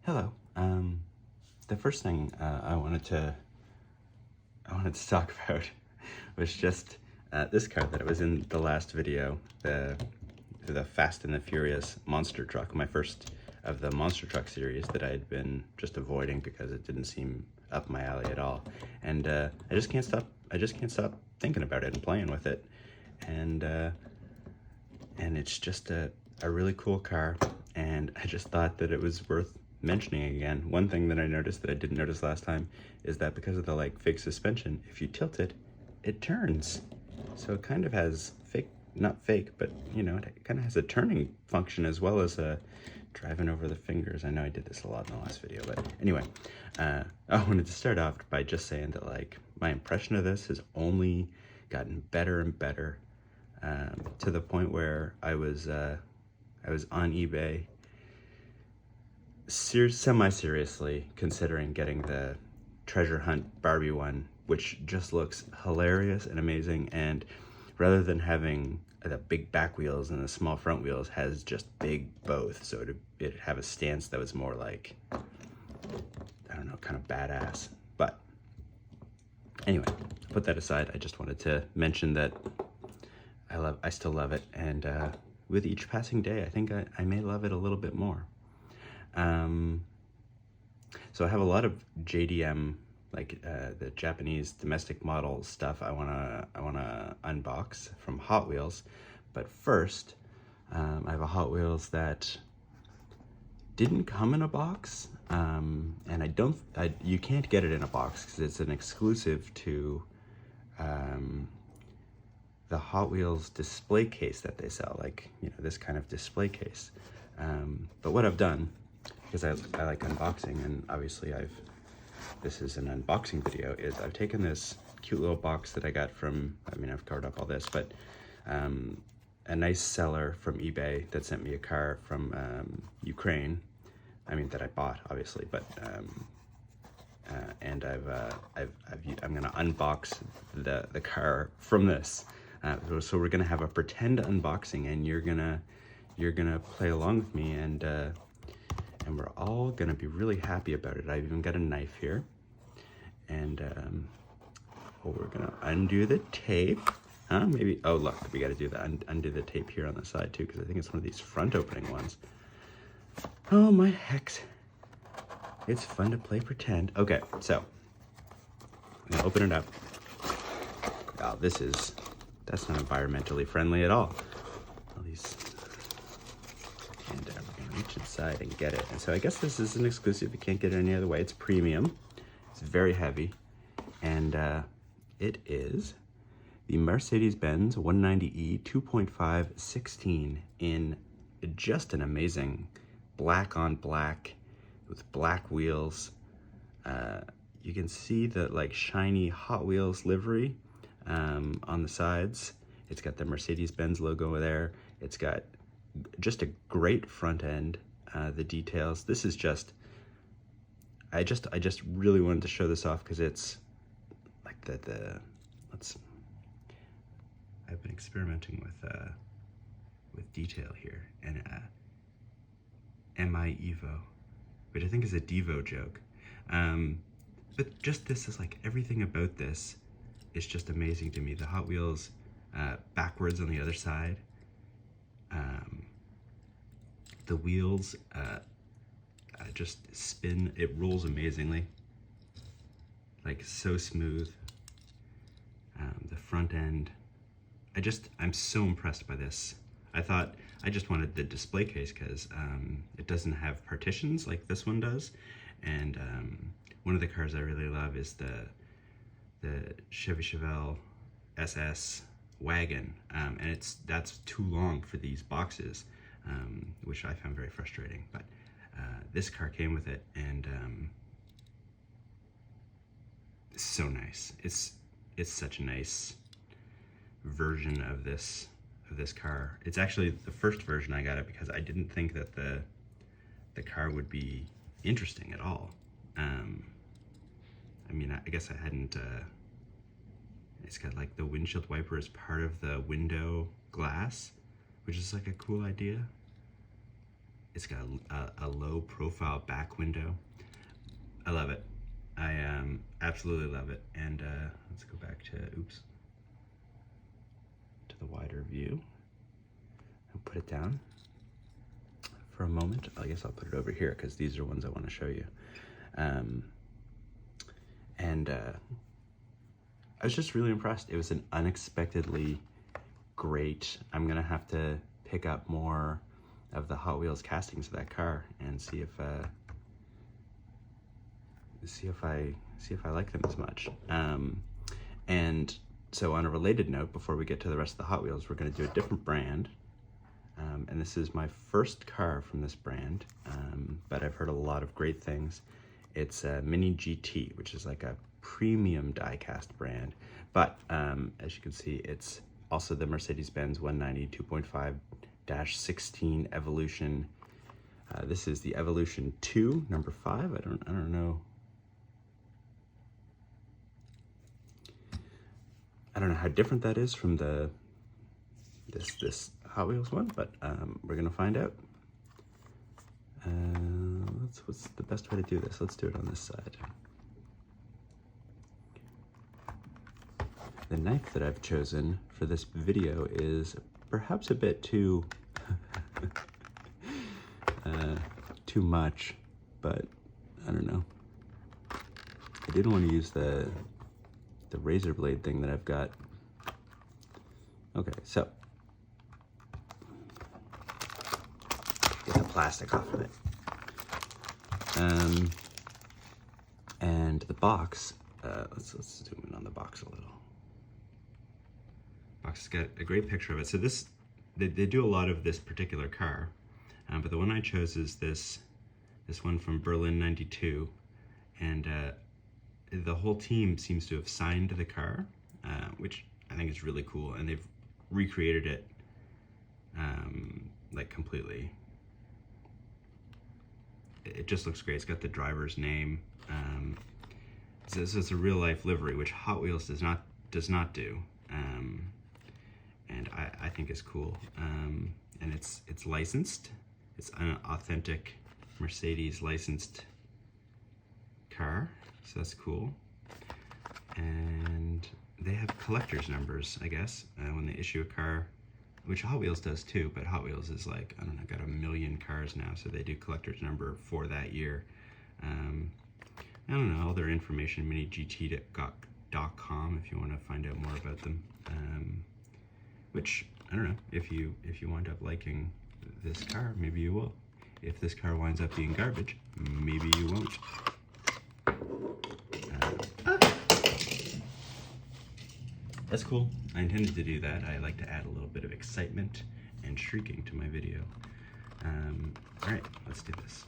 Hello. The first thing I wanted to talk about was just this car that was in the last video, the Fast and the Furious monster truck, my first of the monster truck series that I had been just avoiding because it didn't seem up my alley at all. And I just can't stop thinking about it and playing with it. And it's just a really cool car, and I just thought that it was worth mentioning again. One thing that I noticed that I didn't notice last time is that because of the fake suspension, if you tilt it, it turns. So it kind of has not fake, but you know, it kind of has a turning function as well as driving over the fingers. I know I did this a lot in the last video, but anyway, I wanted to start off by just saying that my impression of this has only gotten better and better, to the point where I was on eBay semi-seriously considering getting the treasure hunt Barbie one, which just looks hilarious and amazing, and rather than having the big back wheels and the small front wheels, has just big both, so it'd have a stance that was more like, I don't know, kind of badass. But anyway, put that aside, I just wanted to mention that I still love it, and with each passing day I think I may love it a little bit more. So I have a lot of JDM, the Japanese domestic model stuff I wanna unbox from Hot Wheels, but first I have a Hot Wheels that didn't come in a box, and you can't get it in a box because it's an exclusive to the Hot Wheels display case that they sell, this kind of display case. But what I've done, because I like unboxing, and obviously this is an unboxing video, is I've taken this cute little box that I got from, I've covered up all this, but a nice seller from eBay that sent me a car from Ukraine, that I bought, obviously, but and I'm gonna unbox the car from this. So we're gonna have a pretend unboxing, and you're gonna play along with me, and we're all gonna be really happy about it. I've even got a knife here, and we're gonna undo the tape. Maybe, oh look, we gotta do the undo the tape here on the side too, because I think it's one of these front opening ones. Oh my hex, it's fun to play pretend. Okay, so I'm gonna open it up. Oh, that's not environmentally friendly at all. All these, and we're gonna reach inside and get it. And so I guess this is an exclusive. You can't get it any other way. It's premium. It's very heavy, and it is the Mercedes-Benz 190e 2.5 16 in just an amazing black on black with black wheels. You can see the shiny Hot Wheels livery on the sides. It's got the Mercedes-Benz logo there. It's got just a great front end. The details. This is just, I just really wanted to show this off because it's like I've been experimenting with detail here, and MI Evo, which I think is a Devo joke. But just this is everything about this is just amazing to me. The Hot Wheels backwards on the other side. The wheels just spin. It rolls amazingly. So smooth. The front end. I'm so impressed by this. I just wanted the display case because it doesn't have partitions like this one does. And one of the cars I really love is the Chevy Chevelle SS wagon, and that's too long for these boxes, which I found very frustrating. But this car came with it, and it's so nice. It's such a nice version of this car. It's actually the first version I got it because I didn't think that the car would be interesting at all. I guess I hadn't. It's got the windshield wiper as part of the window glass, which is a cool idea. It's got a low profile back window. I love it. I absolutely love it. And let's go back to, to the wider view and put it down for a moment. I guess I'll put it over here because these are ones I want to show you. I was just really impressed. It was an unexpectedly great. I'm gonna have to pick up more of the Hot Wheels castings of that car and see if I like them as much. And so on a related note, before we get to the rest of the Hot Wheels, we're gonna do a different brand. And this is my first car from this brand, but I've heard a lot of great things. It's a Mini GT, which is like a premium diecast brand. But as you can see, it's also the Mercedes-Benz 190 2.5-16 Evolution. This is the Evolution 2, number 5. I don't know. I don't know how different that is from this Hot Wheels one, but we're gonna find out. What's the best way to do this? Let's do it on this side. The knife that I've chosen for this video is perhaps a bit too too much, but I don't know. I didn't want to use the razor blade thing that I've got. Okay, so get the plastic off of it. And the box, let's zoom in on the box a little. Box has got a great picture of it. So this, they do a lot of this particular car, but the one I chose is this one from Berlin 92, and the whole team seems to have signed the car, which I think is really cool, and they've recreated it like completely. It just looks great. It's got the driver's name. So it's a real life livery, which Hot Wheels does not do, and I think is cool. And it's licensed. It's an authentic Mercedes licensed car, so that's cool. And they have collector's numbers, I guess, when they issue a car, which Hot Wheels does too, but Hot Wheels is like, I don't know, got 1 million cars now, so they do collector's number for that year. I don't know, all their information, minigt.com if you want to find out more about them. Which, I don't know, if you wind up liking this car, maybe you will. If this car winds up being garbage, maybe you won't. That's cool. I intended to do that. I like to add a little bit of excitement and shrieking to my video. All right, let's do this.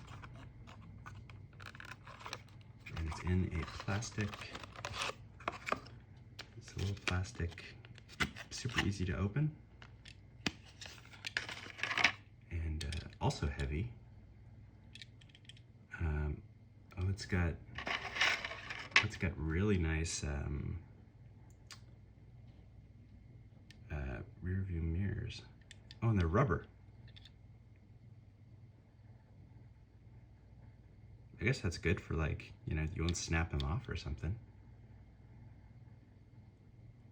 And it's in a plastic. It's a little plastic, super easy to open, and also heavy. Oh, it's got really nice rear view mirrors. Oh, and they're rubber. I guess that's good for, like, you know, you won't snap them off or something.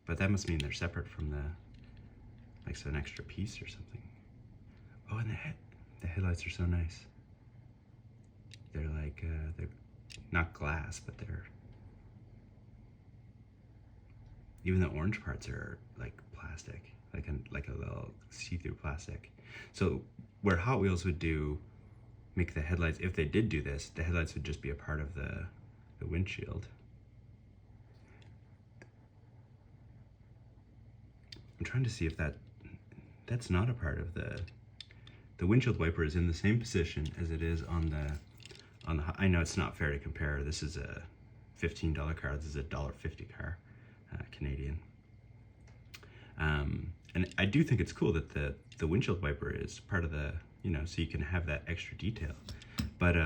But that must mean they're separate from the, like, so an extra piece or something. Oh, and the headlights are so nice. They're like, they're not glass, but they're, even the orange parts are like plastic, like a little see-through plastic. So where Hot Wheels would make the headlights, if they did do this, the headlights would just be a part of the windshield. I'm trying to see if that's not a part of the windshield wiper is in the same position as it is on the I know it's not fair to compare. This is a $15 car. This is a $1.50 car, Canadian. And I do think it's cool that the windshield wiper is part of the, you know, so you can have that extra detail. But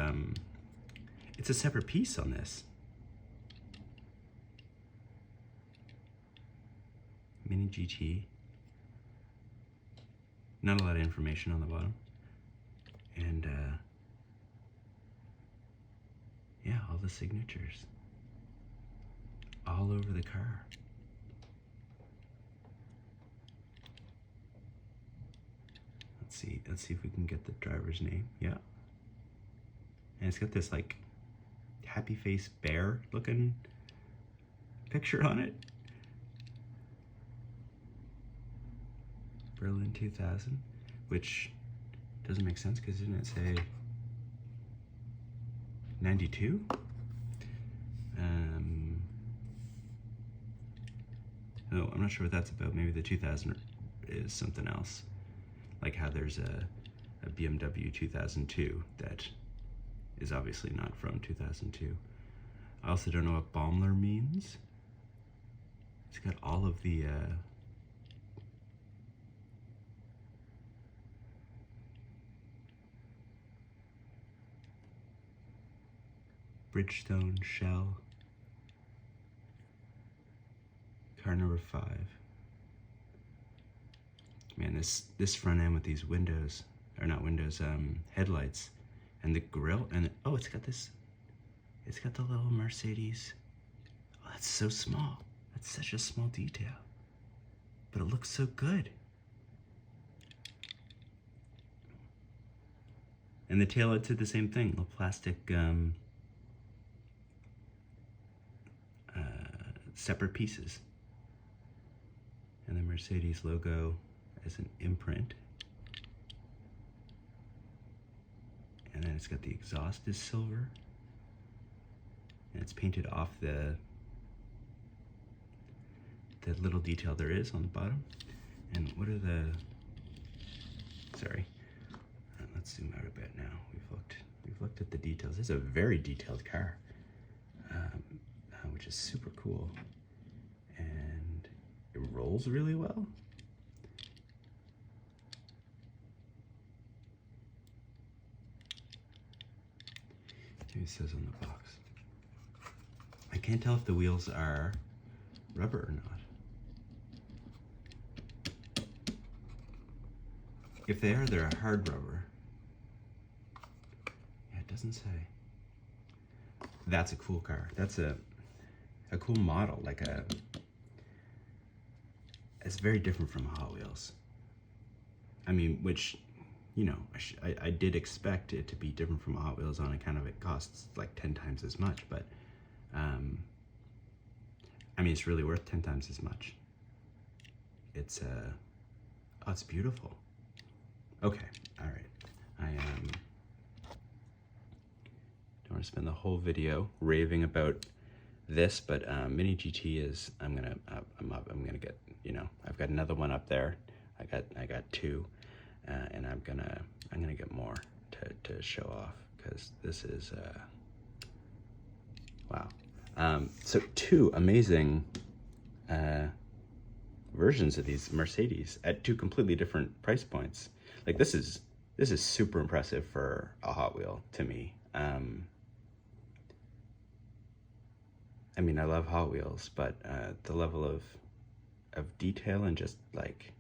it's a separate piece on this. Mini GT. Not a lot of information on the bottom. And yeah, all the signatures all over the car. Let's see if we can get the driver's name. Yeah. And it's got this like happy face bear looking picture on it. Berlin 2000, which doesn't make sense because didn't it say 92? Oh, I'm not sure what that's about. Maybe the 2000 is something else. Like how there's a BMW 2002 that is obviously not from 2002. I also don't know what Baumler means. It's got all of the Bridgestone shell. Car number 5. Man, this front end with these windows, or not windows, headlights, and the grille, and oh, it's got the little Mercedes. Oh, that's so small. That's such a small detail, but it looks so good. And the taillights did the same thing, little plastic separate pieces. And the Mercedes logo as an imprint. And then it's got the exhaust is silver. And it's painted off the little detail there is on the bottom. And what are the, sorry, let's zoom out a bit now. We've looked at the details. This is a very detailed car, which is super cool. And it rolls really well. Maybe it says on the box. I can't tell if the wheels are rubber or not. If they are, they're a hard rubber. Yeah, it doesn't say. That's a cool car. That's a cool model, it's very different from Hot Wheels. I mean, which, you know, I did expect it to be different from Hot Wheels on account of it costs like 10 times as much, but I mean, it's really worth 10 times as much. It's oh, it's beautiful. Okay, all right. I don't want to spend the whole video raving about this, but Mini GT is, I'm gonna get, you know, I've got another one up there. I got 2, and I'm gonna get more to show off, because this is wow. So 2 amazing versions of these Mercedes at 2 completely different price points. Like this is super impressive for a Hot Wheel to me. I mean, I love Hot Wheels, but the level of detail and just like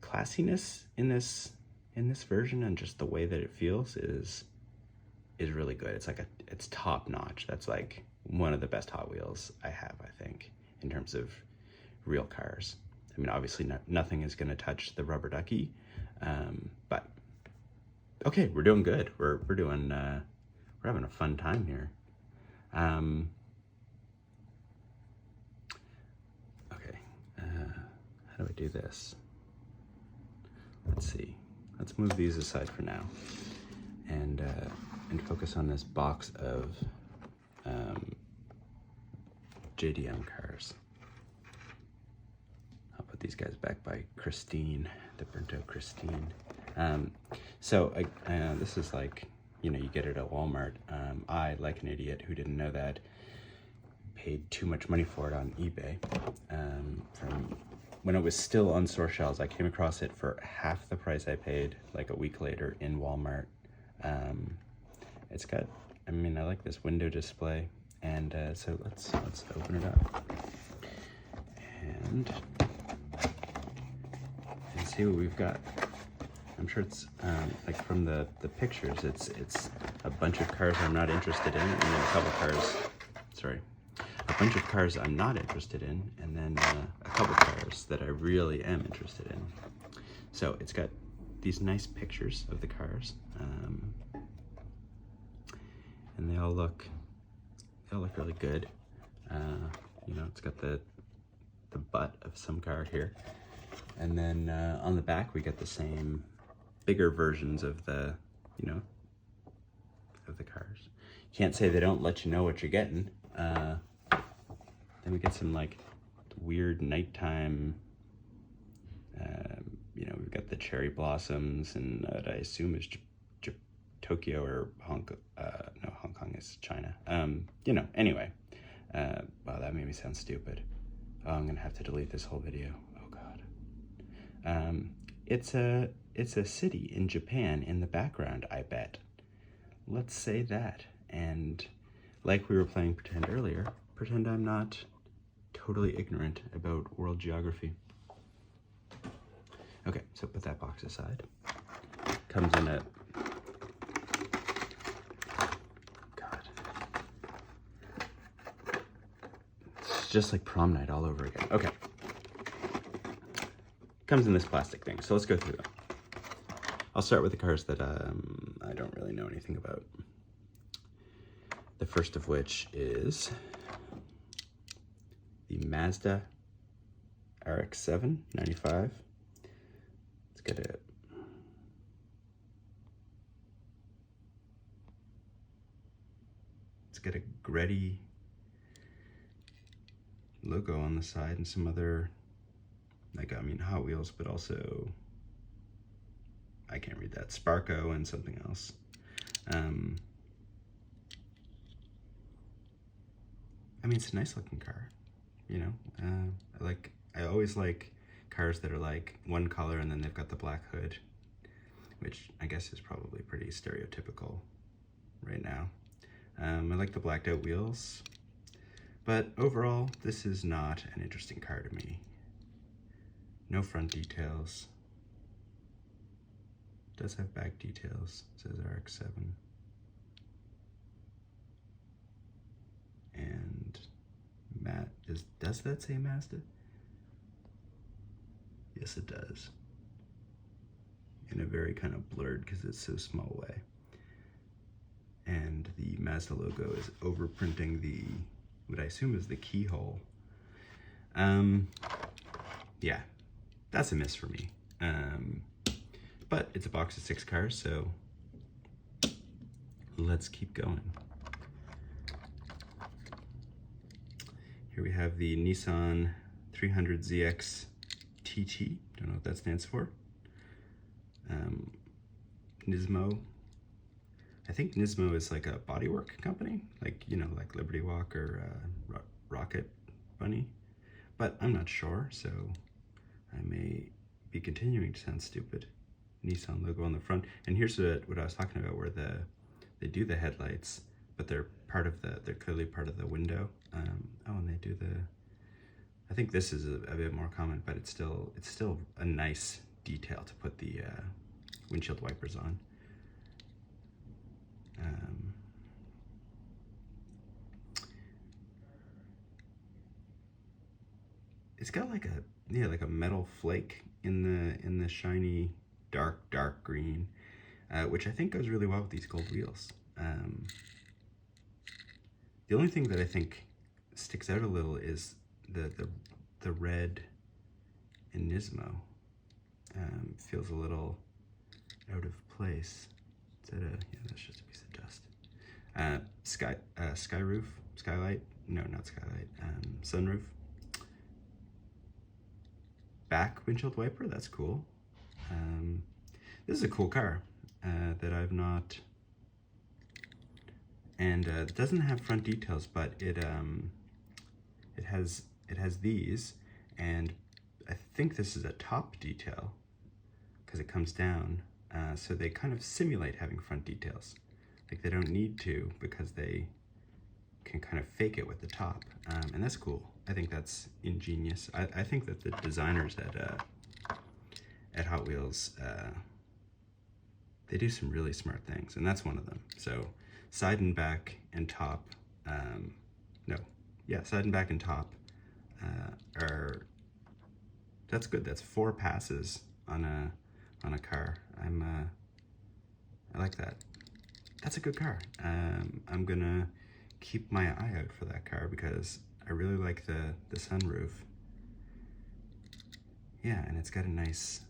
classiness in this version, and just the way that it feels is really good. It's like it's top notch. That's like one of the best Hot Wheels I have, I think, in terms of real cars. I mean, obviously nothing is gonna touch the rubber ducky, but okay, we're doing good. We're doing we're having a fun time here. How do I do this? Let's see. Let's move these aside for now, and focus on this box of JDM cars. I'll put these guys back by Christine, the burnt out Christine. So this is like, you know, you get it at Walmart. I, like an idiot who didn't know that, paid too much money for it on eBay. From when it was still on store shelves, I came across it for half the price I paid like a week later in Walmart. It's got, I mean, I like this window display, and so let's open it up and see what we've got. I'm sure it's like from the pictures, it's a bunch of cars I'm not interested in, and then a couple cars, sorry, a bunch of cars I'm not interested in, and then a couple cars that I really am interested in. So it's got these nice pictures of the cars, and they all look really good. You know, it's got the butt of some car here, and then on the back we get the same bigger versions of the, you know, of the cars. Can't say they don't let you know what you're getting. Then we get some like weird nighttime, you know, we've got the cherry blossoms, and what I assume is Tokyo or Hong Kong. No, Hong Kong is China. You know, anyway. Wow, that made me sound stupid. Oh, I'm gonna have to delete this whole video. Oh God. It's a city in Japan in the background, I bet. Let's say that. And like we were playing pretend earlier, pretend I'm not totally ignorant about world geography. Okay, so put that box aside. Comes in a, God. It's just like prom night all over again. Okay. Comes in this plastic thing, so let's go through them. I'll start with the cars that I don't really know anything about. The first of which is the Mazda RX-7 95. It's got a Greddy logo on the side and some other, like, I mean, Hot Wheels, but also, I can't read that, Sparco and something else. I mean, it's a nice looking car, you know. I always like cars that are like one color and then they've got the black hood, which I guess is probably pretty stereotypical right now. I like the blacked out wheels, but overall, this is not an interesting car to me. No front details. Does have back details, it says RX-7. And does that say Mazda? Yes, it does. In a very kind of blurred, because it's so small, way. And the Mazda logo is overprinting the, what I assume is the keyhole. Yeah, that's a miss for me. But it's a box of 6 cars, so let's keep going. Here we have the Nissan 300ZX TT, don't know what that stands for. Nismo. I think Nismo is like a bodywork company, like, you know, like Liberty Walk or Rocket Bunny, but I'm not sure, so I may be continuing to sound stupid. Nissan logo on the front, and here's what I was talking about, where they do the headlights, but they're clearly part of the window. Oh, and they do I think this is a bit more common, but it's still a nice detail to put the windshield wipers on. It's got like a metal flake in the shiny dark green, which I think goes really well with these gold wheels. The only thing that I think sticks out a little is the red in Nismo. Feels a little out of place. Is that yeah, that's just a piece of dust. Skylight? No, not skylight. Sunroof. Back windshield wiper, that's cool. This is a cool car that I've not, and it doesn't have front details, but it has these, and I think this is a top detail because it comes down, so they kind of simulate having front details. Like, they don't need to, because they can kind of fake it with the top, and that's cool. I think that's ingenious. I think that the designers at Hot Wheels they do some really smart things, and that's one of them. So side and back and top, side and back and top that's good. That's 4 passes on a car. I like that. That's a good car. I'm gonna keep my eye out for that car because I really like the sunroof. Yeah, and it's got a nice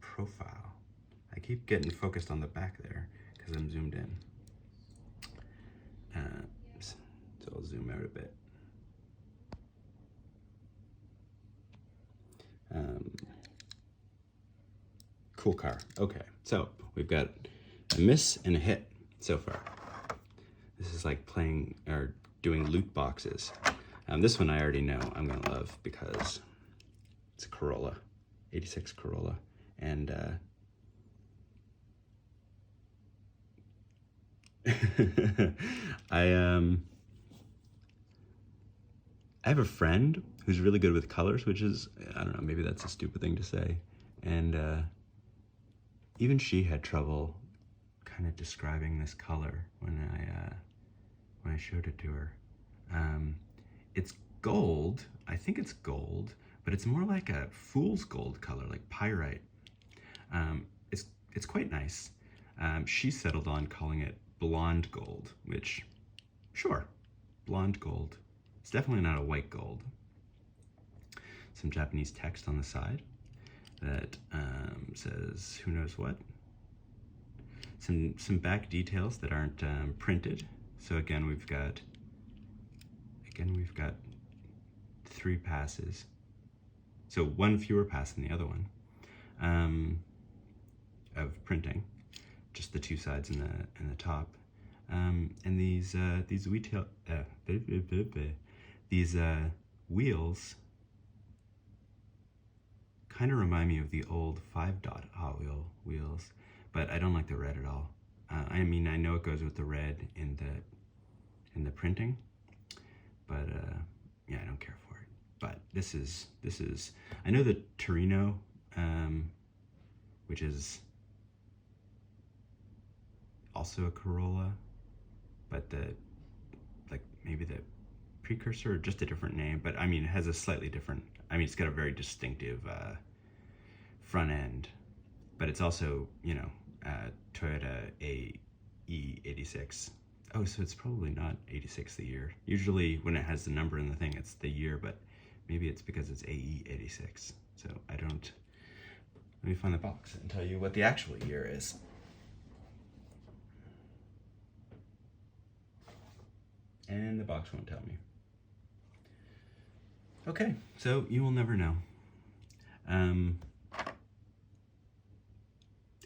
profile. I keep getting focused on the back there because I'm zoomed in. So I'll zoom out a bit. Cool car. Okay, so we've got a miss and a hit so far. This is like playing or doing loot boxes. This one I already know I'm gonna love because it's a Corolla, 86 Corolla, and I have a friend who's really good with colors, which is, I don't know, maybe that's a stupid thing to say. And even she had trouble kind of describing this color when I showed it to her. It's gold, I think it's gold, but it's more like a fool's gold color, like pyrite. It's quite nice. She settled on calling it blonde gold, which, sure, blonde gold. It's definitely not a white gold. Some Japanese text on the side that says who knows what. Some back details that aren't printed. So again, we've got 3 passes. So 1 fewer pass than the other one of printing. Just the 2 sides and the top. And these wheels kind of remind me of the old 5-dot Hotwheel wheels, but I don't like the red at all. I mean, I know it goes with the red in the printing, but yeah, I don't care for it. But this is I know the Torino, which is also a Corolla, but maybe the precursor or just a different name, but I mean it has a slightly different, I mean it's got a very distinctive front end, but it's also, you know, Toyota AE86. Oh, so it's probably not 86 the year. Usually when it has the number in the thing it's the year, but maybe it's because it's AE86. So I don't, let me find the box and tell you what the actual year is. And the box won't tell me. Okay, so you will never know.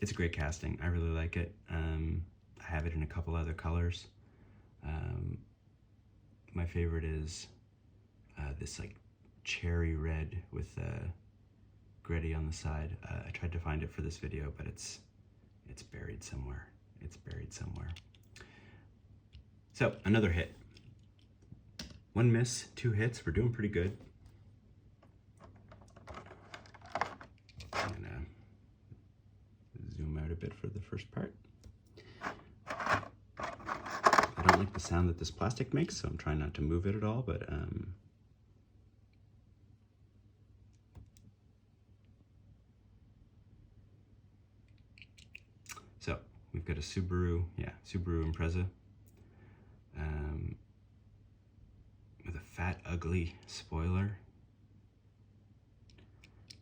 It's a great casting. I really like it. I have it in a couple other colors. My favorite is this like cherry red with gritty on the side. I tried to find it for this video, but it's buried somewhere. It's buried somewhere. So another hit. 1 miss, 2 hits. We're doing pretty good. I'm gonna zoom out a bit for the first part. I don't like the sound that this plastic makes, so I'm trying not to move it at all, but so we've got a Subaru Impreza with a fat, ugly spoiler,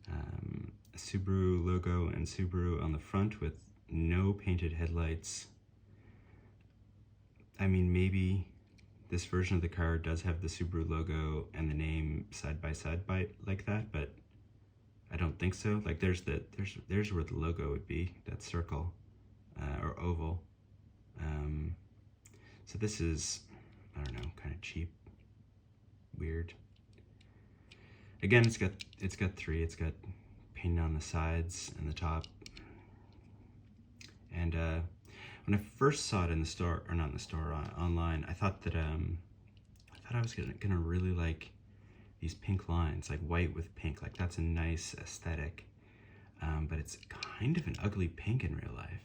a Subaru logo and Subaru on the front with no painted headlights. I mean, maybe this version of the car does have the Subaru logo and the name side by side like that, but I don't think so. Like there's where the logo would be, that circle or oval. So this is, I don't know, kind of cheap, weird. Again, it's got 3. It's got painted on the sides and the top. And when I first saw it in the store, or not in the store, online, I thought that I was gonna really like these pink lines, like white with pink. Like that's a nice aesthetic. but it's kind of an ugly pink in real life.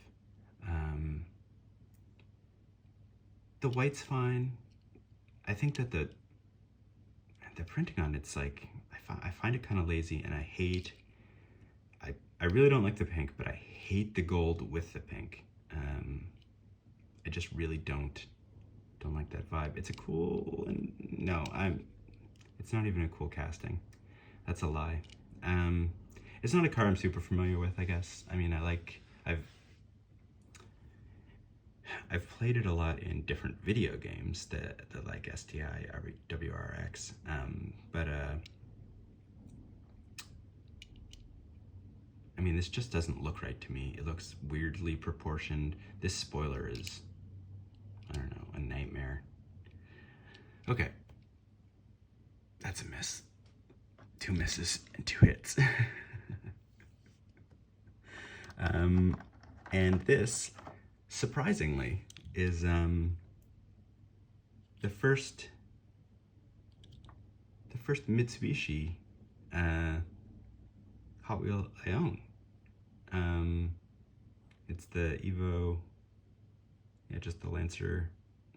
The white's fine. I think that the printing on it's like, I find it kind of lazy, and I really don't like the pink, but I hate the gold with the pink. I just really don't like that vibe. It's a cool, and no, it's not even a cool casting. That's a lie. It's not a car I'm super familiar with, I guess. I mean, I've played it a lot in different video games, the like STI, WRX, but I mean, this just doesn't look right to me. It looks weirdly proportioned. This spoiler is, I don't know, a nightmare. Okay, that's a miss. 2 misses and 2 hits. And this, surprisingly, is the first Mitsubishi Hot Wheel I own. It's the Evo, yeah, just the Lancer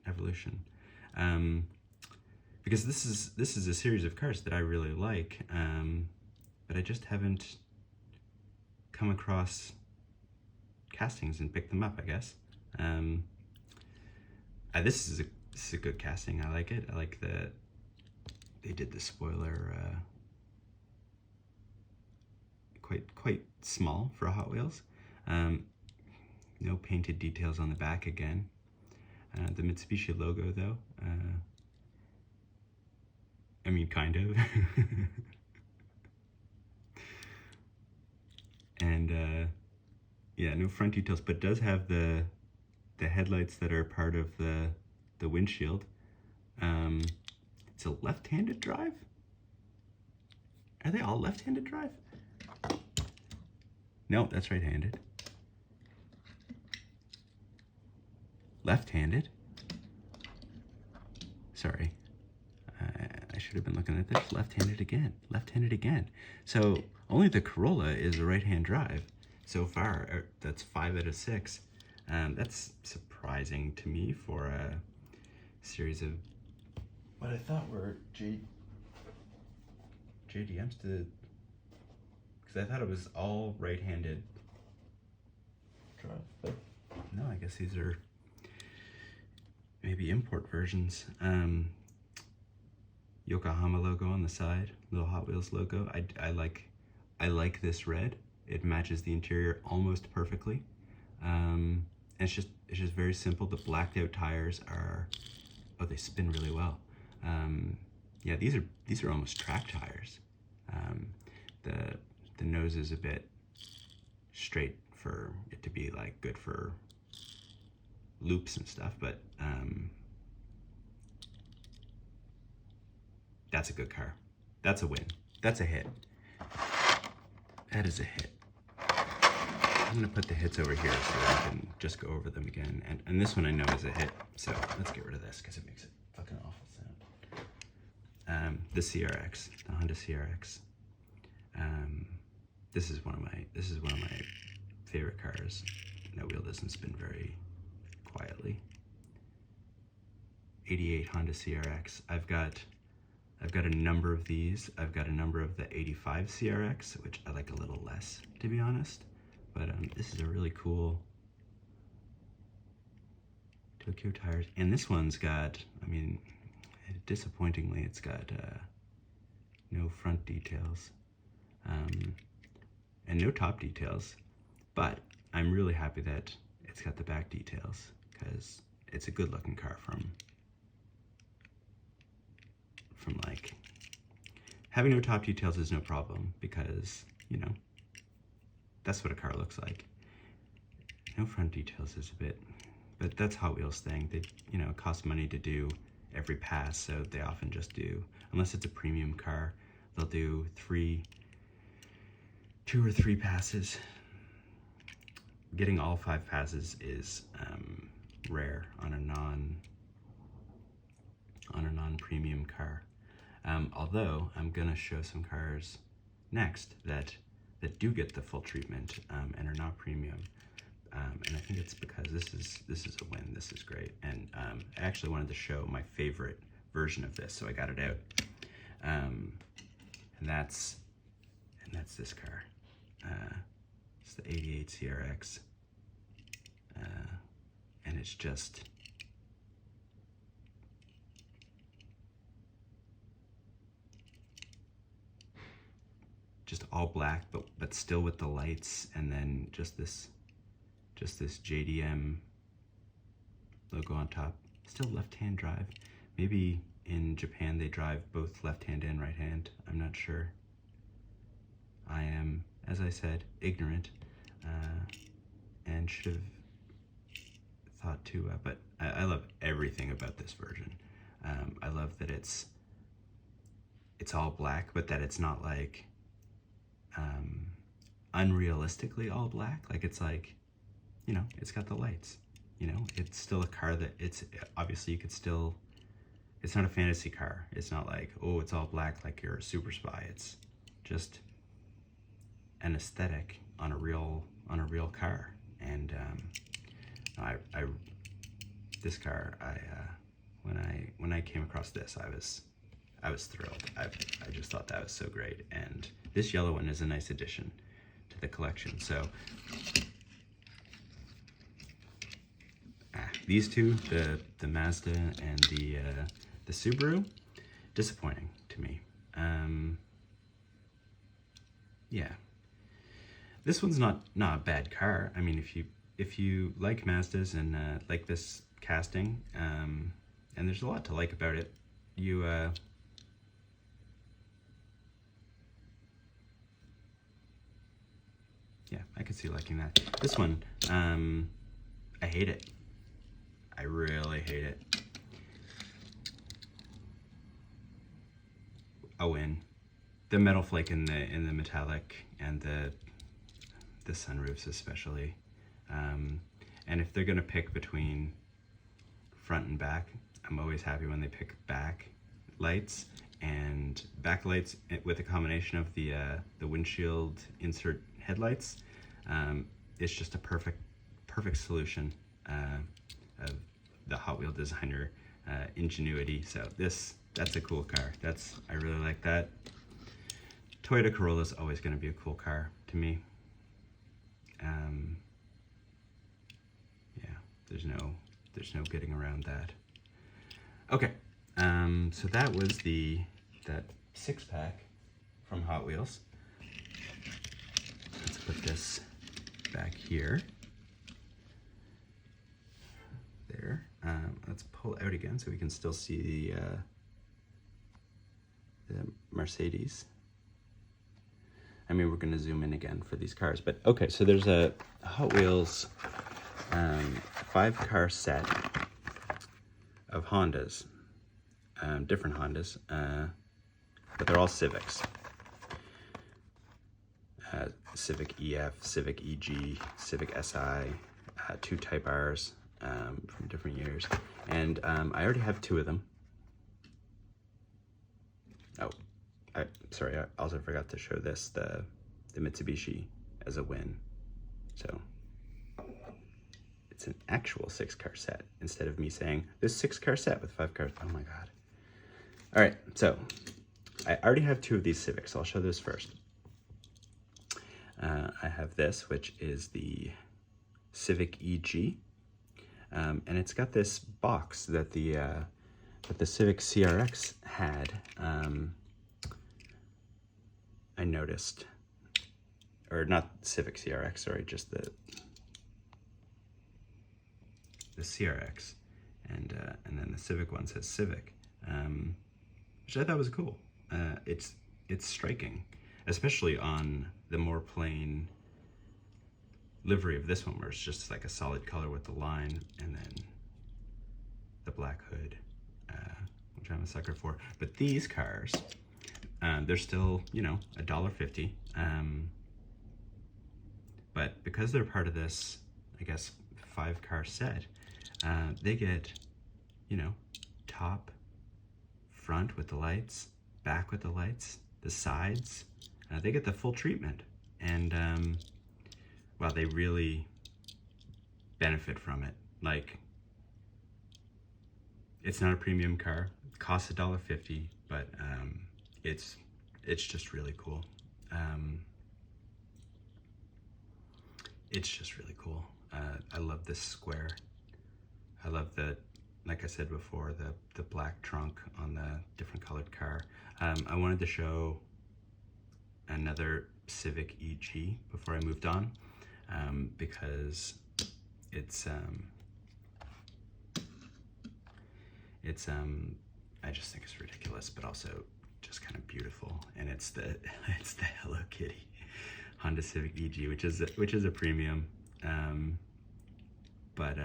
Evolution. Because this is a series of cars that I really like, but I just haven't come across castings and picked them up, I guess. This is a good casting. I like it. I like that they did the spoiler quite small for Hot Wheels. No painted details on the back again. The Mitsubishi logo, though, I mean, kind of. And yeah, no front details, but does have the headlights that are part of the windshield. It's a left-handed drive? Are they all left-handed drive? No, that's right-handed. Left-handed? Sorry. I should have been looking at this. Left-handed again. Left-handed again. So only the Corolla is a right-hand drive so far. That's 5 out of 6. That's surprising to me for a series of what I thought were JDMs, because I thought it was all right-handed drive, but no, I guess these are maybe import versions. Yokohama logo on the side, little Hot Wheels logo. I like this red. It matches the interior almost perfectly. And it's just very simple. The blacked out tires are, oh, they spin really well. Yeah, these are almost track tires. The nose is a bit straight for it to be like good for loops and stuff, but that's a good car. That's a win. That's a hit. That is a hit. I'm gonna put the hits over here so that I can just go over them again. And this one I know is a hit, so let's get rid of this because it makes a fucking awful sound. The CRX, the Honda CRX. This is one of my favorite cars. That wheel doesn't spin very quietly. 88 Honda CRX. I've got a number of these. I've got a number of the 85 CRX, which I like a little less, to be honest. But this is a really cool Tokyo tires. And this one's got, I mean, disappointingly, it's got no front details and no top details. But I'm really happy that it's got the back details because it's a good looking car from like, having no top details is no problem because, you know, that's what a car looks like. No front details is a bit, but that's Hot Wheels thing. They, you know, it costs money to do every pass, so they often just do, unless it's a premium car, they'll do 2 or 3 passes. Getting all 5 passes is rare on a non-premium car. Although I'm gonna show some cars next that that do get the full treatment and are not premium. And I think it's because this is a win. This is great. And I actually wanted to show my favorite version of this, so I got it out. And that's this car. It's the 88 CRX. And it's just all black, but still with the lights, and then just this JDM logo on top. Still left-hand drive. Maybe in Japan they drive both left-hand and right-hand. I'm not sure. I am, as I said, ignorant, and should have thought to, but I love everything about this version. I love that it's all black, but that it's not like unrealistically all black. Like, it's like, you know, it's got the lights, you know, it's still a car that it's obviously you could still, it's not a fantasy car. It's not like, oh, it's all black like you're a super spy. It's just an aesthetic on a real car. And this car, when I came across this, I was thrilled. I just thought that was so great. And this yellow one is a nice addition to the collection. So these two, the Mazda and the Subaru, disappointing to me. Yeah, this one's not a bad car. I mean, if you like Mazdas and like this casting, and there's a lot to like about it, you yeah, I could see liking that. This one, I hate it. I really hate it. A win. The metal flake in the metallic, and the sunroofs especially. And if they're gonna pick between front and back, I'm always happy when they pick back lights, and backlights with a combination of the windshield insert headlights. It's just a perfect solution of the Hot Wheel designer ingenuity. So that's a cool car. I really like that. Toyota Corolla is always going to be a cool car to me. Yeah, there's no getting around that. Okay, so that was that 6-pack from Hot Wheels. Let's put this back here. There. Let's pull out again so we can still see the Mercedes. I mean, we're going to zoom in again for these cars, but okay, so there's a Hot Wheels 5-car set of Hondas, different Hondas, but they're all Civics. Civic EF, Civic EG, Civic SI, 2 Type Rs from different years, and I already have 2 of them. Oh, sorry, I also forgot to show this, the Mitsubishi as a win. So it's an actual 6-car set instead of me saying this 6-car set with 5 cars. Oh my God. All right, so I already have 2 of these Civics. So I'll show this first. I have this, which is the Civic EG, and it's got this box that the Civic CRX had. I noticed, or not Civic CRX, sorry, just the CRX, and then the Civic one says Civic, which I thought was cool. It's striking, especially on the more plain livery of this one, where it's just like a solid color with the line and then the black hood, which I'm a sucker for. But these cars, they're still, you know, $1.50. But because they're part of this, I guess, 5-car set, they get, you know, top, front with the lights, back with the lights, the sides. They get the full treatment. and well, they really benefit from it. Like, it's not a premium car. It costs $1.50, but it's just really cool. It's just really cool. I love this square. I love the, like I said before, the black trunk on the different colored car. I wanted to show another Civic EG before I moved on, because it's I just think it's ridiculous, but also just kind of beautiful. And it's the Hello Kitty Honda Civic EG, which is a premium, but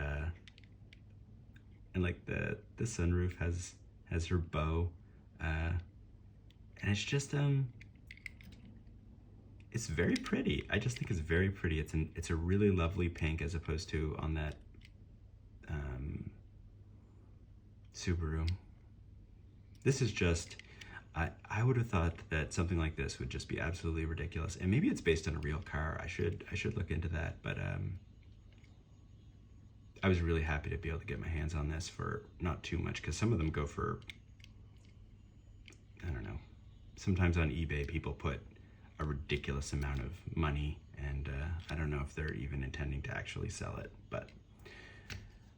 and like the sunroof has her bow, and it's just it's very pretty. I just think it's very pretty. It's a really lovely pink, as opposed to on that Subaru. This is just, I would have thought that something like this would just be absolutely ridiculous. And maybe it's based on a real car. I should look into that. But I was really happy to be able to get my hands on this for not too much, because some of them go for, I don't know, sometimes on eBay people put a ridiculous amount of money, and I don't know if they're even intending to actually sell it. But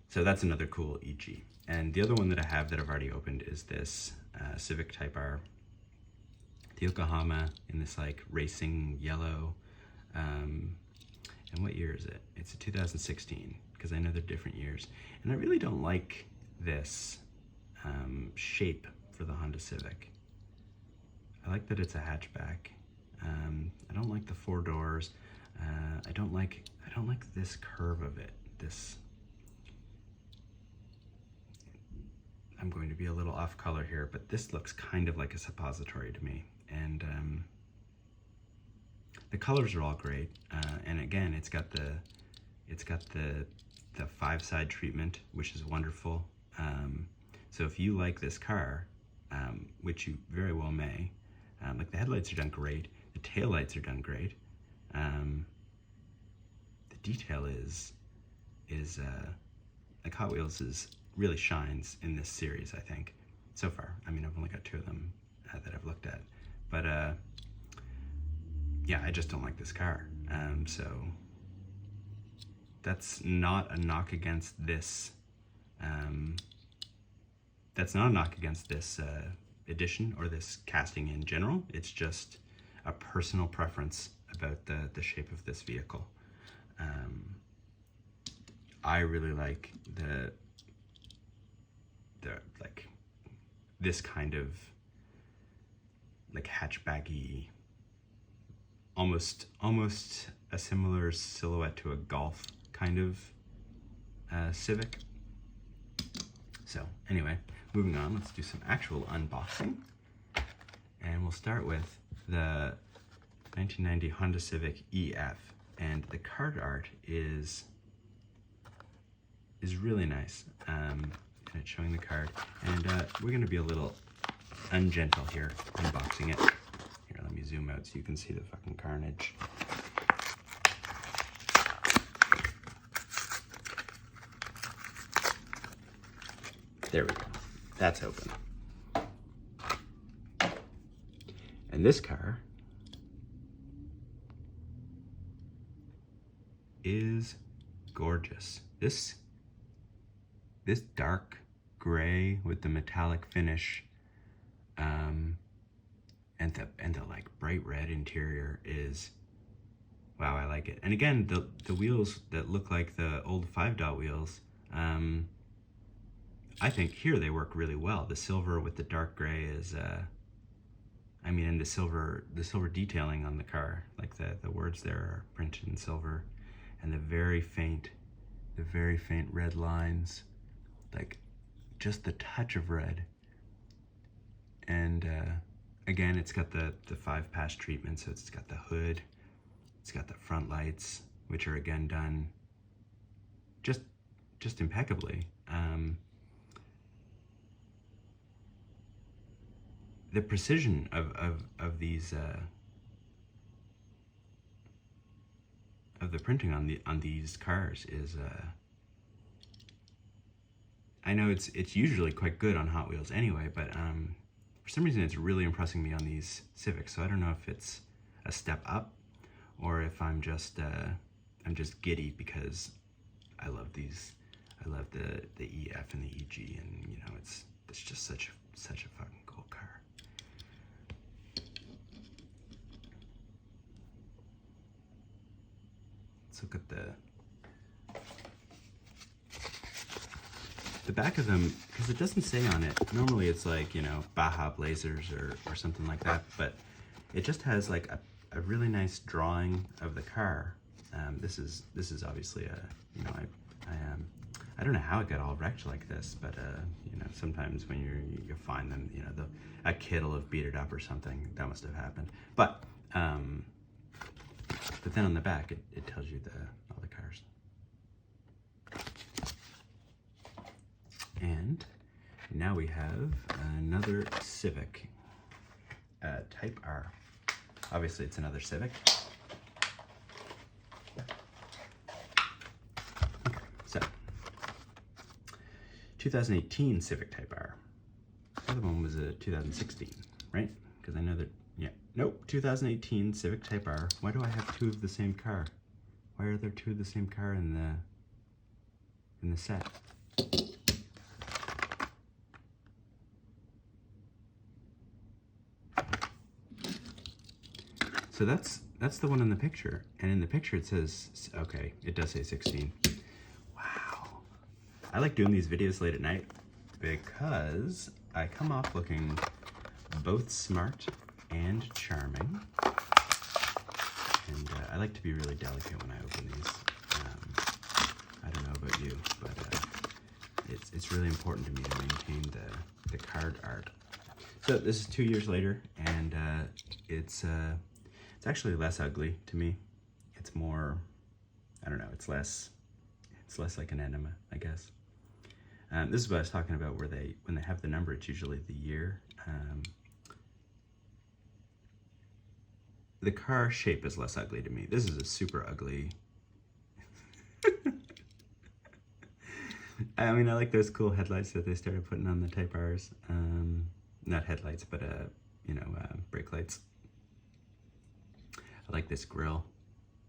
so that's another cool EG. And the other one that I have that I've already opened is this Civic Type R, the Yokohama, in this like racing yellow. And what year is it? It's a 2016, because I know they're different years. And I really don't like this shape for the Honda Civic. I like that it's a hatchback. I don't like the 4 doors. I don't like this curve of it. I'm going to be a little off color here, but this looks kind of like a suppository to me. And the colors are all great. And again, it's got the 5-side treatment, which is wonderful. So if you like this car, which you very well may, like the headlights are done great, the taillights are done great. The detail is like Hot Wheels really shines in this series, I think, so far. I mean, I've only got 2 of them that I've looked at, but yeah, I just don't like this car. So that's not a knock against this. That's not a knock against this edition or this casting in general. It's just a personal preference about the shape of this vehicle. I really like the like this kind of like hatchbacky, almost a similar silhouette to a Golf kind of Civic. So anyway, moving on, let's do some actual unboxing. And we'll start with the 1990 Honda Civic EF. And the card art is really nice. And it's showing the card. And we're gonna be a little ungentle here, unboxing it. Here, let me zoom out so you can see the fucking carnage. There we go. That's open. And this car is gorgeous. This dark gray with the metallic finish, and the like bright red interior is, wow, I like it. And again, the wheels that look like the old 5-dot wheels, I think here they work really well. The silver with the dark gray is, I mean, and the silver detailing on the car, like the words there are printed in silver, and the very faint red lines, like just the touch of red. And again, it's got the 5-pass treatment, so it's got the hood, it's got the front lights, which are again done just impeccably. The precision of these the printing on these cars is I know it's usually quite good on Hot Wheels anyway, but for some reason it's really impressing me on these Civics. So I don't know if it's a step up or if I'm just giddy because I love these. I love the EF and the EG, and you know it's just such a fucking cool car. Let's look at the back of them, because it doesn't say on it. Normally it's like, you know, Baja Blazers or something like that, but it just has like a really nice drawing of the car. This is obviously a, you know, I don't know how it got all wrecked like this, but you know, sometimes when you find them, you know, a kid will have beat it up or something. That must have happened. But then on the back, it tells you all the cars. And now we have another Civic, Type R. Obviously, it's another Civic. Okay, so 2018 Civic Type R. The other one was a 2016, right? Because I know that, yeah. Nope, 2018 Civic Type R. Why do I have two of the same car? Why are there two of the same car in the set? So that's the one in the picture, and in the picture it says, okay, it does say 16. Wow. I like doing these videos late at night because I come off looking both smart and charming, and I like to be really delicate when I open these. I don't know about you, but it's really important to me to maintain the card art. So this is 2 years later, and it's actually less ugly to me. It's more, I don't know, it's less like an enema, I guess. This is what I was talking about, where when they have the number, it's usually the year. The car shape is less ugly to me. This is a super ugly. I mean, I like those cool headlights that they started putting on the Type Rs. Not headlights, but you know, brake lights. I like this grille.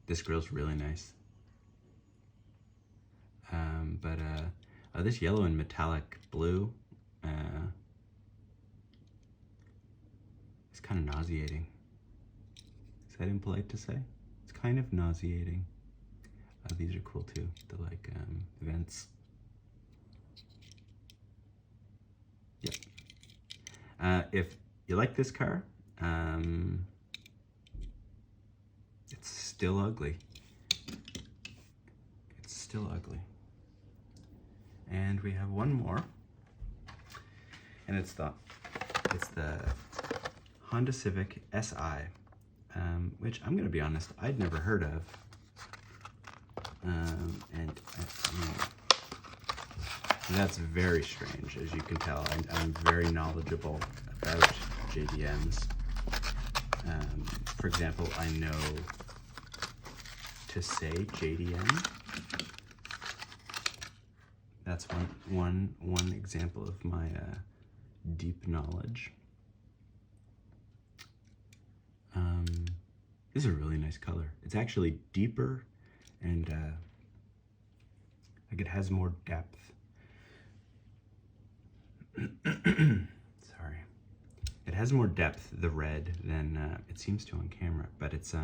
This grille's really nice. This yellow and metallic blue is kind of nauseating. Is that impolite to say? It's kind of nauseating. These are cool too, the like vents. Yep. If you like this car, it's still ugly. It's still ugly. And we have one more, and it's the Honda Civic Si, which I'm gonna be honest, I'd never heard of. And that's very strange, as you can tell. I'm very knowledgeable about JDMs. For example, I know to say JDM. That's one example of my deep knowledge. This is a really nice color. It's actually deeper, and like it has more depth. Sorry. It has more depth, the red, than it seems to on camera, but it's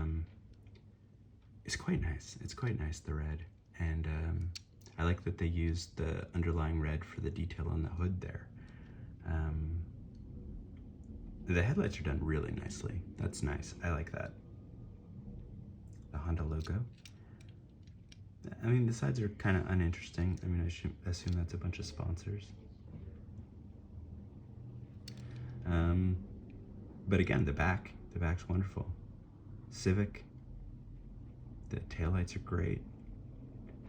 quite nice. It's quite nice, the red, and I like that they used the underlying red for the detail on the hood there. The headlights are done really nicely. That's nice. I like that. The Honda logo. I mean, the sides are kind of uninteresting. I mean, I should assume that's a bunch of sponsors. But again, the back's wonderful. Civic. The taillights are great.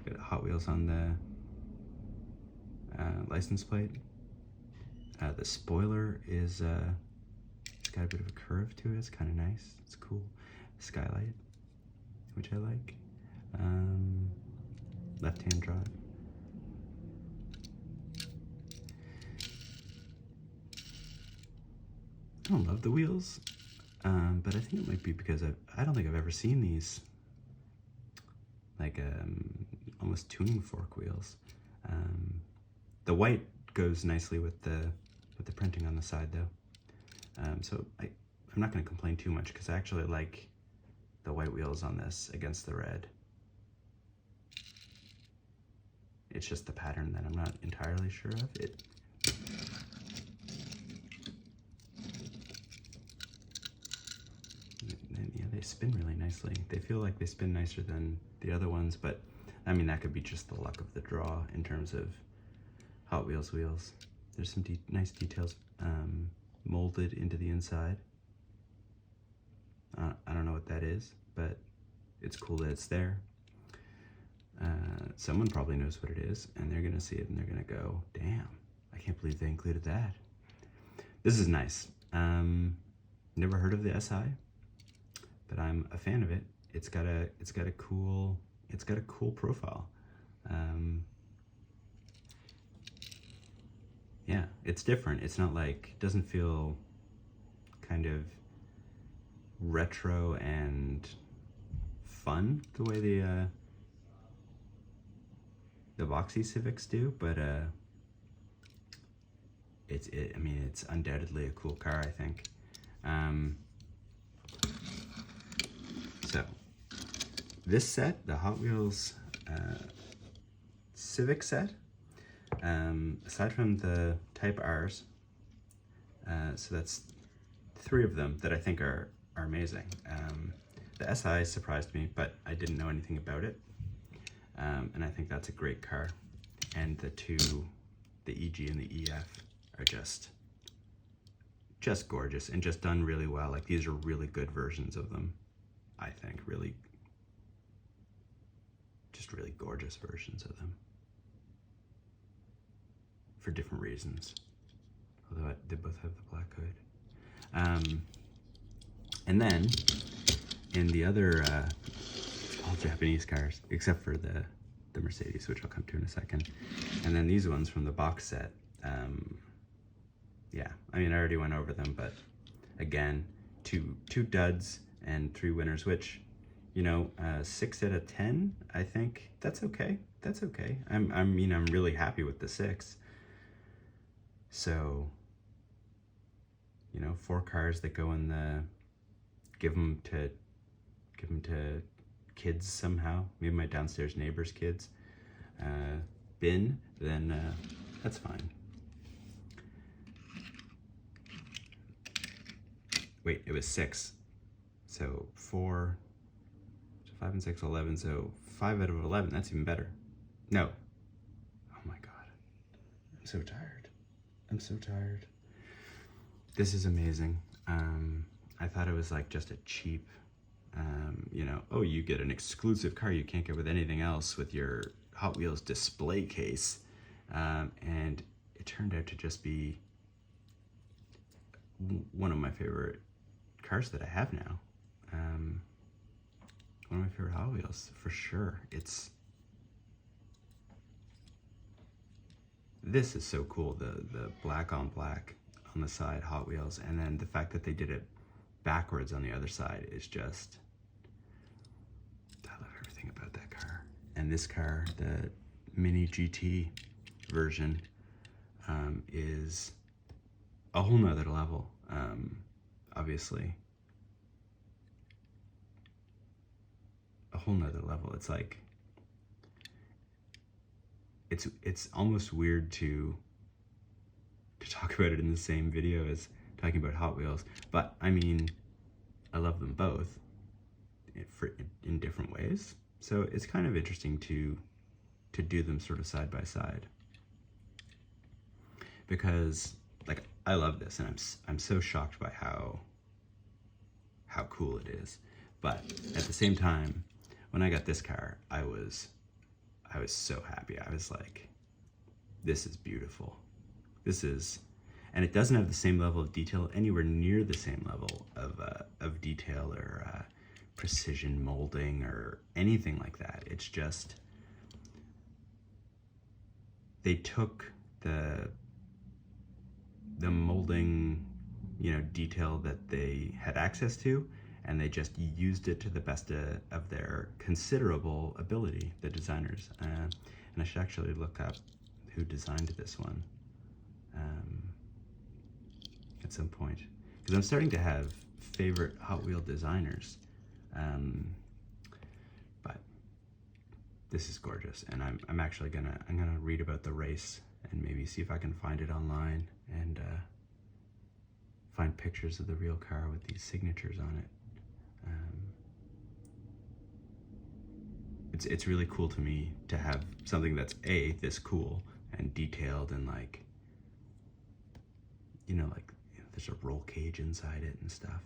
Got Hot Wheels on the license plate. The spoiler is it's got a bit of a curve to it. It's kind of nice. It's cool. Skylight, which I like. left-hand drive. I don't love the wheels, but I think it might be because I don't think I've ever seen these like almost tuning fork wheels. The white goes nicely with the printing on the side though. So I'm not going to complain too much because I actually like the white wheels on this against the red. It's just the pattern that I'm not entirely sure of. Yeah, they spin really nicely. They feel like they spin nicer than the other ones, but I mean, that could be just the luck of the draw in terms of Hot Wheels wheels. There's some nice details molded into the inside. I don't know what that is, but it's cool that it's there. Someone probably knows what it is, and they're gonna see it and they're gonna go, damn, I can't believe they included that. This is nice. Never heard of the SI, but I'm a fan of it. It's got a cool profile. Yeah, it's different. It's not like, doesn't feel kind of retro and fun the way the boxy Civics do, but I mean, it's undoubtedly a cool car, I think. So this set, the Hot Wheels Civic set, aside from the Type Rs, so that's 3 of them that I think are amazing. The SI surprised me, but I didn't know anything about it. And I think that's a great car. And the 2, the EG and the EF, are just gorgeous and just done really well. Like, these are really good versions of them, I think. Really gorgeous versions of them for different reasons. Although they both have the black hood. And then in the other all Japanese cars, except for the Mercedes, which I'll come to in a second. And then these ones from the box set. Yeah, I mean, I already went over them, but again, two duds and 3 winners, which, you know, 6 out of 10, I think that's okay. That's okay. I mean, I'm really happy with the 6. So, you know, 4 cars that go in the, give them to kids somehow, maybe my downstairs neighbor's kids, bin, then that's fine. Wait, it was 6. So 4, 5 and 6, 11. So 5 out of 11, that's even better. No. Oh my God. I'm so tired. I'm so tired. This is amazing. I thought it was like just a cheap, you know, oh, you get an exclusive car you can't get with anything else with your Hot Wheels display case. And it turned out to just be one of my favorite cars that I have now. One of my favorite Hot Wheels, for sure. This is so cool, the black on black on the side Hot Wheels, and then the fact that they did it backwards on the other side is just, I love everything about that car. And this car, the Mini GT version, is a whole nother level, obviously. A whole nother level. It's like, it's almost weird to talk about it in the same video as talking about Hot Wheels, but I mean, I love them both in different ways. So it's kind of interesting to do them sort of side by side, because like, I love this, and I'm so shocked by how cool it is. But at the same time, when I got this car, I was so happy. I was like, this is beautiful. This is, and it doesn't have the same level of detail, anywhere near the same level of detail or precision molding or anything like that. It's just they took the molding, you know, detail that they had access to, and they just used it to the best of their considerable ability, the designers. And I should actually look up who designed this one at some point, because I'm starting to have favorite Hot Wheel designers. But this is gorgeous, and I'm actually gonna read about the race and maybe see if I can find it online and find pictures of the real car with these signatures on it. It's really cool to me to have something that's this cool and detailed, and like, you know, like there's a roll cage inside it and stuff.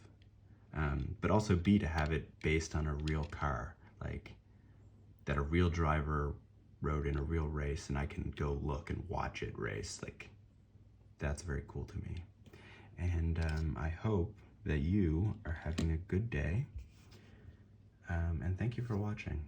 But also B, to have it based on a real car, like that a real driver rode in a real race, and I can go look and watch it race. Like, that's very cool to me. And I hope that you are having a good day. And thank you for watching.